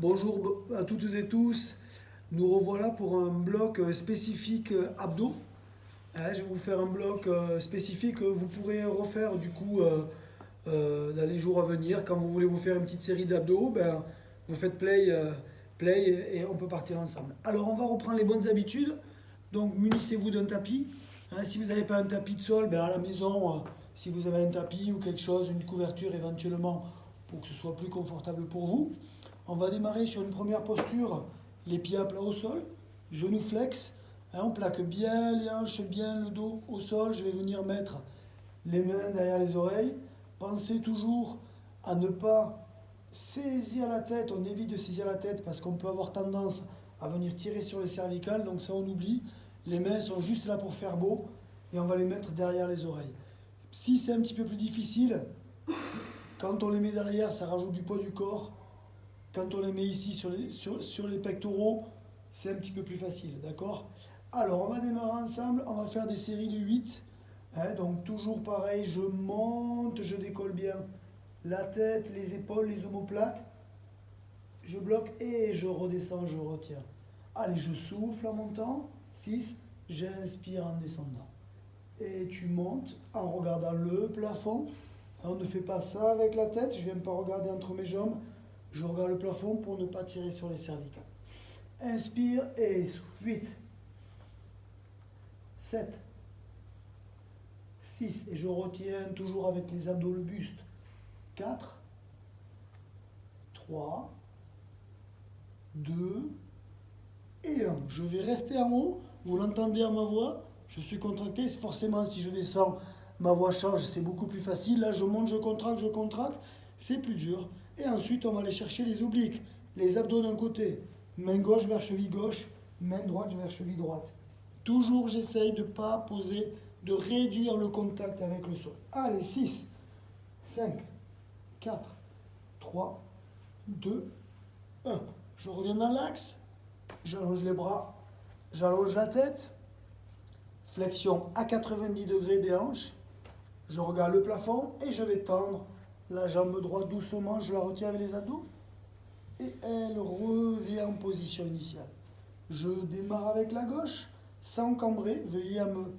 Bonjour à toutes et tous. Nous revoilà pour un bloc spécifique abdos. Je vais vous faire un bloc spécifique que vous pourrez refaire du coup dans les jours à venir. Quand vous voulez vous faire une petite série d'abdos, ben, vous faites play et on peut partir ensemble. Alors on va reprendre les bonnes habitudes. Donc munissez-vous d'un tapis. Si vous n'avez pas un tapis de sol, ben, à la maison, si vous avez un tapis ou quelque chose, une couverture éventuellement pour que ce soit plus confortable pour vous. On va démarrer sur une première posture, les pieds à plat au sol, genoux flex. On plaque bien les hanches, bien le dos au sol. Je vais venir mettre les mains derrière les oreilles. Pensez toujours à ne pas saisir la tête. On évite de saisir la tête parce qu'on peut avoir tendance à venir tirer sur les cervicales. Donc ça, on oublie. Les mains sont juste là pour faire beau et on va les mettre derrière les oreilles. Si c'est un petit peu plus difficile, quand on les met derrière, ça rajoute du poids du corps. Quand on les met ici sur les pectoraux, c'est un petit peu plus facile, d'accord? Alors, on va démarrer ensemble, on va faire des séries de 8. Donc, toujours pareil, je monte, je décolle bien la tête, les épaules, les omoplates. Je bloque et je redescends, je retiens. Allez, je souffle en montant. 6, j'inspire en descendant. Et tu montes en regardant le plafond. On ne fait pas ça avec la tête, je ne viens pas regarder entre mes jambes. Je regarde le plafond pour ne pas tirer sur les cervicales. Inspire et souffle. 8, 7, 6. Et je retiens toujours avec les abdos le buste. 4, 3, 2 et 1. Je vais rester en haut. Vous l'entendez à ma voix. Je suis contracté. Forcément, si je descends, ma voix change. C'est beaucoup plus facile. Là, je monte, je contracte. C'est plus dur. Et ensuite, on va aller chercher les obliques. Les abdos d'un côté. Main gauche vers cheville gauche. Main droite vers cheville droite. Toujours, j'essaye de ne pas poser, de réduire le contact avec le sol. Allez, 6, 5, 4, 3, 2, 1. Je reviens dans l'axe. J'allonge les bras. J'allonge la tête. Flexion à 90 degrés des hanches. Je regarde le plafond et je vais tendre la jambe droite doucement. Je la retiens avec les abdos. Et elle revient en position initiale. Je démarre avec la gauche sans cambrer. Veuillez à me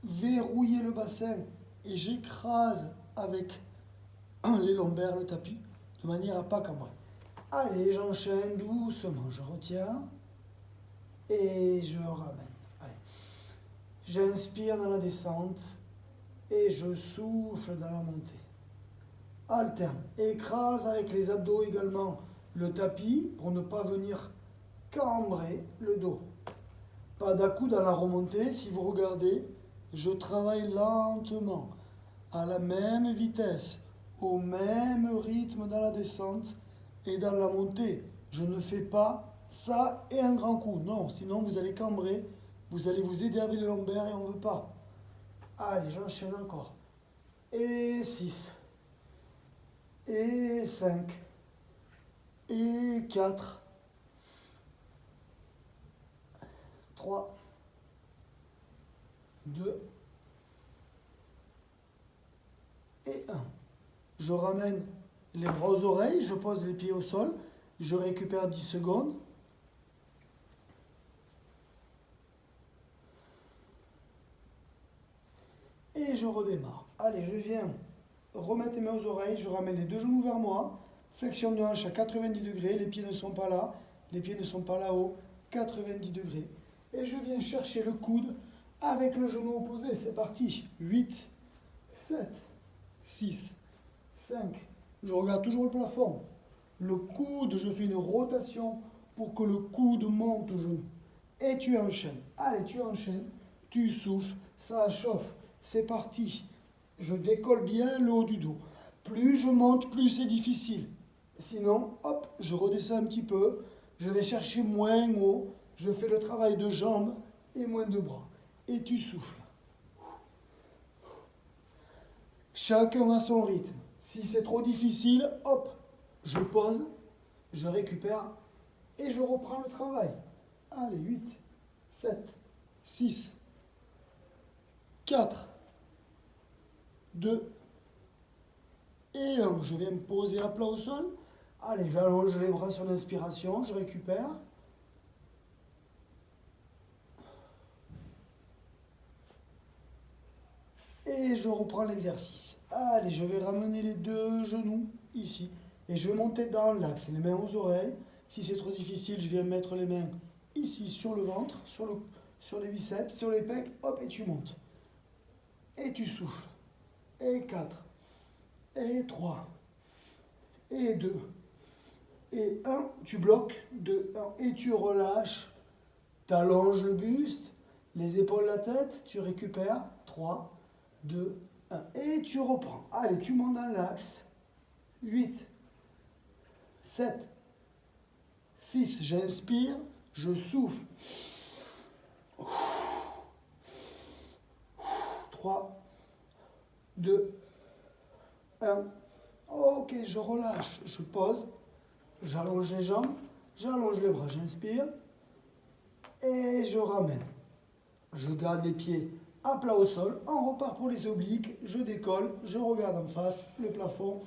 verrouiller le bassin et j'écrase avec les lombaires le tapis de manière à ne pas cambrer. Allez, j'enchaîne doucement. Je retiens et je ramène. Allez. J'inspire dans la descente et je souffle dans la montée. Alterne. Écrase avec les abdos également le tapis pour ne pas venir cambrer le dos. Pas d'à-coup dans la remontée. Si vous regardez, je travaille lentement, à la même vitesse, au même rythme dans la descente et dans la montée. Je ne fais pas ça et un grand coup. Non, sinon vous allez cambrer, vous allez vous aider avec les lombaires et on ne veut pas. Allez, j'enchaîne encore. Et 6. Et 5. Et 4. 3. 2. Et 1. Je ramène les bras aux oreilles, je pose les pieds au sol, je récupère 10 secondes. Et je redémarre. Allez, je viens remettre les mains aux oreilles, je ramène les deux genoux vers moi, flexion de hanche à 90 degrés, les pieds ne sont pas là, les pieds ne sont pas là-haut, 90 degrés. Et je viens chercher le coude avec le genou opposé, c'est parti. 8, 7, 6, 5. Je regarde toujours le plafond. Le coude, je fais une rotation pour que le coude monte au genou. Et tu enchaînes. Allez, tu enchaînes, tu souffles, ça chauffe. C'est parti. Je décolle bien le haut du dos. Plus je monte, plus c'est difficile. Sinon, hop, je redescends un petit peu. Je vais chercher moins haut. Je fais le travail de jambes et moins de bras. Et tu souffles. Chacun a son rythme. Si c'est trop difficile, hop, je pose, je récupère et je reprends le travail. Allez, 8, 7, 6, 4, 2 et 1. Je viens me poser à plat au sol Allez, j'allonge les bras sur l'inspiration, je récupère. Et je reprends l'exercice. Allez, je vais ramener les deux genoux ici. Et je vais monter dans l'axe, les mains aux oreilles. Si c'est trop difficile, je viens mettre les mains ici sur le ventre, sur les biceps, sur les pecs. Hop, et tu montes. Et tu souffles. Et 4. Et 3. Et 2. Et 1. Tu bloques. 2, 1. Et tu relâches. Tu allonges le buste, les épaules, la tête. Tu récupères. 3, 2, 1. Et tu reprends. Allez, tu montes dans l'axe. 8, 7, 6. J'inspire, je souffle. 3, 2, 1. Ok, je relâche. Je pose. J'allonge les jambes. J'allonge les bras. J'inspire. Et je ramène. Je garde les pieds à plat au sol. On repart pour les obliques. Je décolle. Je regarde en face le plafond.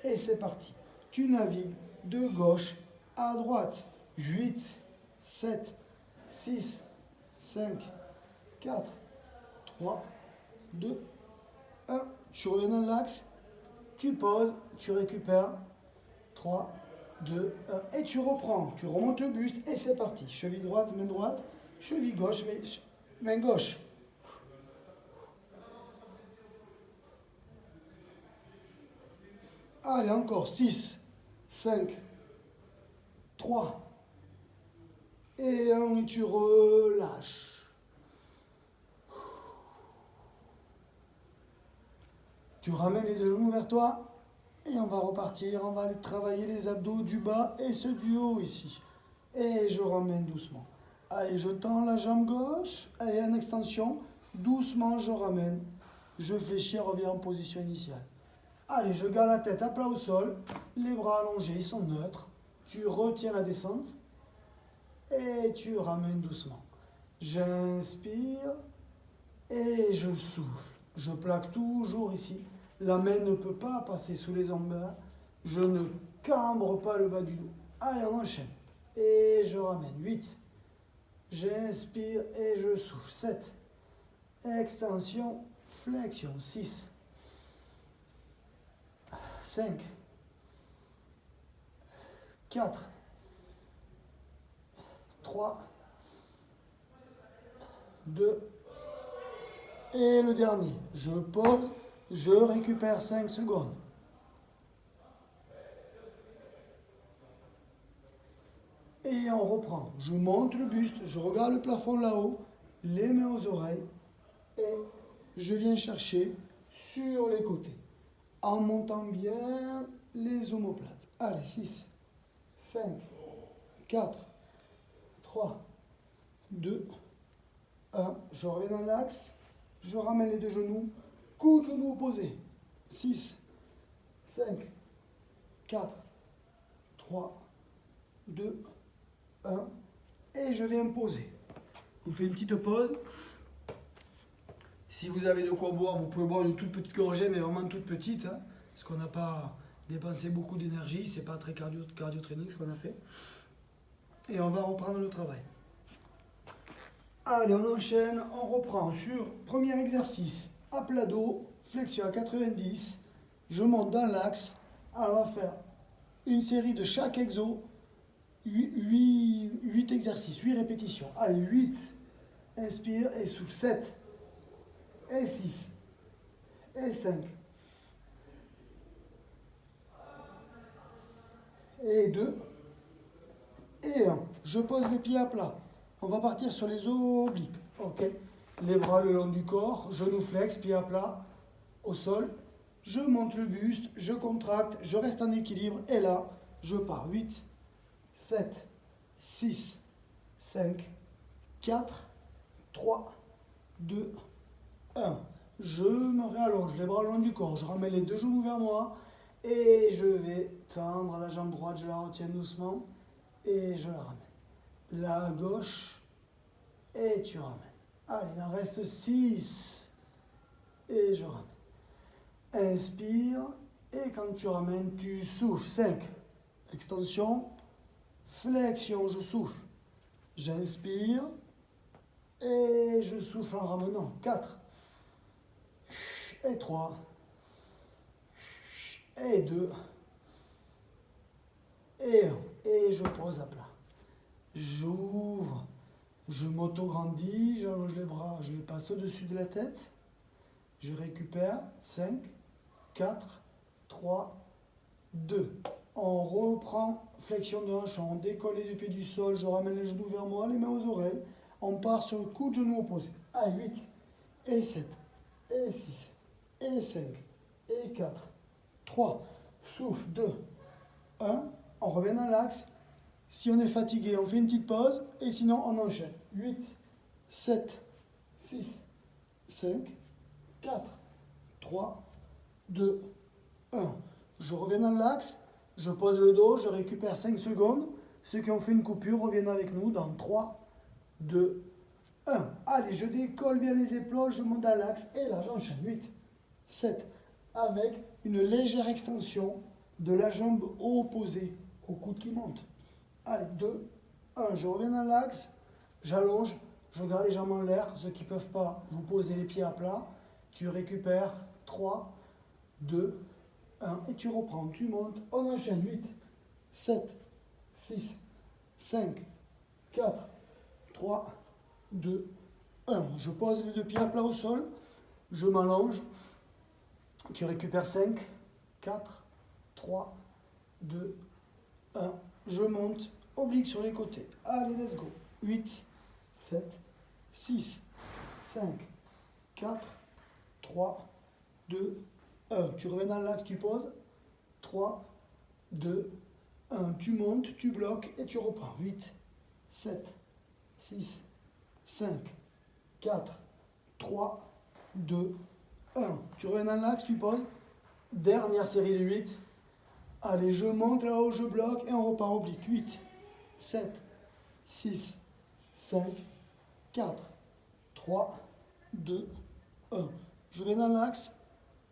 Et c'est parti. Tu navigues de gauche à droite. 8, 7, 6, 5, 4, 3, 2, 1. Tu reviens dans l'axe. Tu poses. Tu récupères. 3, 2, 1. Et tu reprends. Tu remontes le buste. Et c'est parti. Cheville droite, main droite. Cheville gauche, main gauche. Allez, encore 6, 5, 3, et 1, et tu relâches. Tu ramènes les deux genoux vers toi, et on va repartir. On va aller travailler les abdos du bas et ceux du haut ici. Et je ramène doucement. Allez, je tends la jambe gauche. Allez, en extension. Doucement, je ramène. Je fléchis, reviens en position initiale. Allez, je garde la tête à plat au sol. Les bras allongés, ils sont neutres. Tu retiens la descente. Et tu ramènes doucement. J'inspire. Et je souffle. Je plaque toujours ici. La main ne peut pas passer sous les omoplates. Je ne cambre pas le bas du dos. Allez, on enchaîne. Et je ramène. 8. J'inspire et je souffle. 7. Extension, flexion. 6. 5. 4. 3. 2. Et le dernier. Je pose. Je récupère 5 secondes. Et on reprend. Je monte le buste, je regarde le plafond là-haut, les mains aux oreilles, et je viens chercher sur les côtés, en montant bien les omoplates. Allez, 6, 5, 4, 3, 2, 1. Je reviens dans l'axe, je ramène les deux genoux, coup de genou opposé. 6, 5, 4, 3, 2, 1, et je vais me poser. Vous faites une petite pause. Si vous avez de quoi boire, vous pouvez boire une toute petite gorgée, mais vraiment toute petite, hein, parce qu'on n'a pas dépensé beaucoup d'énergie, c'est pas très cardio-training ce qu'on a fait. Et on va reprendre le travail. Allez, on enchaîne, on reprend sur premier exercice, à plat dos, flexion à 90, je monte dans l'axe. Alors on va faire une série de chaque exo. 8 exercices, 8 répétitions. Allez, 8. Inspire et souffle. 7. Et 6. Et 5. Et 2. Et 1. Je pose les pieds à plat. On va partir sur les obliques. Ok. Les bras le long du corps. Genoux flex, pieds à plat. Au sol. Je monte le buste. Je contracte. Je reste en équilibre. Et là, je pars. 8. 7, 6, 5, 4, 3, 2, 1. Je me réallonge, les bras le long du corps, je ramène les deux genoux vers moi et je vais tendre la jambe droite, je la retiens doucement et je la ramène. La gauche et tu ramènes. Allez, il en reste 6 et je ramène. Inspire et quand tu ramènes, tu souffles. 5, extension, flexion, je souffle. J'inspire et je souffle en ramenant. 4 et 3 et 2 et 1. Et je pose à plat. J'ouvre, je m'auto-grandis, j'allonge les bras, je les passe au-dessus de la tête. Je récupère. 5, 4, 3, 2. On reprend, flexion de hanche, on décolle les deux pieds du sol, je ramène les genoux vers moi, les mains aux oreilles. On part sur le coup de genou opposé. Allez, 8, et 7, et 6, et 5, et 4, 3, souffle, 2, 1. On revient dans l'axe. Si on est fatigué, on fait une petite pause, et sinon on enchaîne. 8, 7, 6, 5, 4, 3, 2, 1. Je reviens dans l'axe. Je pose le dos, je récupère 5 secondes. Ceux qui ont fait une coupure reviennent avec nous dans 3, 2, 1. Allez, je décolle bien les épaules, je monte dans l'axe et là j'enchaîne. 8, 7, avec une légère extension de la jambe opposée au coude qui monte. Allez, 2, 1. Je reviens dans l'axe, j'allonge, je garde les jambes en l'air. Ceux qui ne peuvent pas, vous posez les pieds à plat. Tu récupères. 3, 2, 1, et tu reprends, tu montes, on enchaîne. 8, 7, 6, 5, 4, 3, 2, 1. Je pose les deux pieds à plat au sol, je m'allonge, tu récupères. 5, 4, 3, 2, 1. Je monte, oblique sur les côtés. Allez, let's go. 8, 7, 6, 5, 4, 3, 2, 1. Tu reviens dans l'axe, tu poses. 3, 2, 1. Tu montes, tu bloques et tu reprends. 8, 7, 6, 5, 4, 3, 2, 1. Tu reviens dans l'axe, tu poses. Dernière série de 8. Allez, je monte là-haut, je bloque et on repart oblique. 8, 7, 6, 5, 4, 3, 2, 1. Je vais dans l'axe,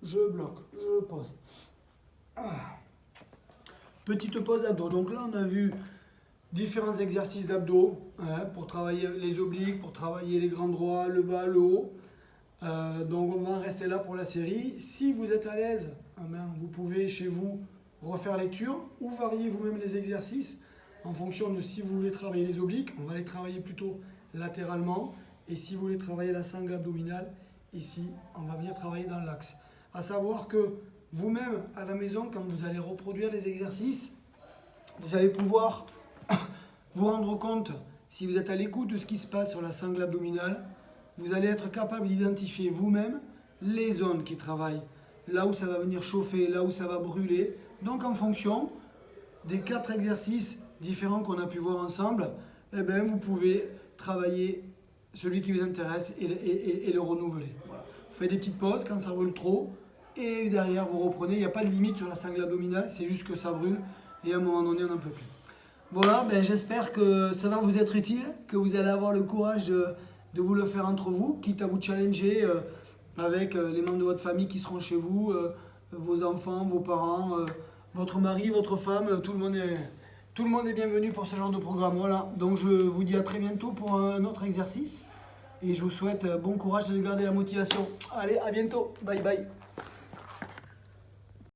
je bloque, je pose. Petite pause abdos. Donc là, on a vu différents exercices d'abdos pour travailler les obliques, pour travailler les grands droits, le bas, le haut. Donc on va en rester là pour la série. Si vous êtes à l'aise, vous pouvez chez vous refaire lecture ou varier vous-même les exercices en fonction de si vous voulez travailler les obliques. On va les travailler plutôt latéralement. Et si vous voulez travailler la sangle abdominale, ici, on va venir travailler dans l'axe. À savoir que vous-même, à la maison, quand vous allez reproduire les exercices, vous allez pouvoir vous rendre compte, si vous êtes à l'écoute de ce qui se passe sur la sangle abdominale, vous allez être capable d'identifier vous-même les zones qui travaillent, là où ça va venir chauffer, là où ça va brûler. Donc en fonction des 4 exercices différents qu'on a pu voir ensemble, vous pouvez travailler celui qui vous intéresse et le renouveler. Voilà. Vous faites des petites pauses quand ça brûle trop et derrière vous reprenez. Il n'y a pas de limite sur la sangle abdominale, c'est juste que ça brûle et à un moment donné on n'en peut plus. Voilà, j'espère que ça va vous être utile, que vous allez avoir le courage de vous le faire entre vous, quitte à vous challenger avec les membres de votre famille qui seront chez vous, vos enfants, vos parents, votre mari, votre femme, tout le monde est bienvenu pour ce genre de programme. Voilà, donc je vous dis à très bientôt pour un autre exercice et je vous souhaite bon courage de garder la motivation. Allez, à bientôt, bye bye.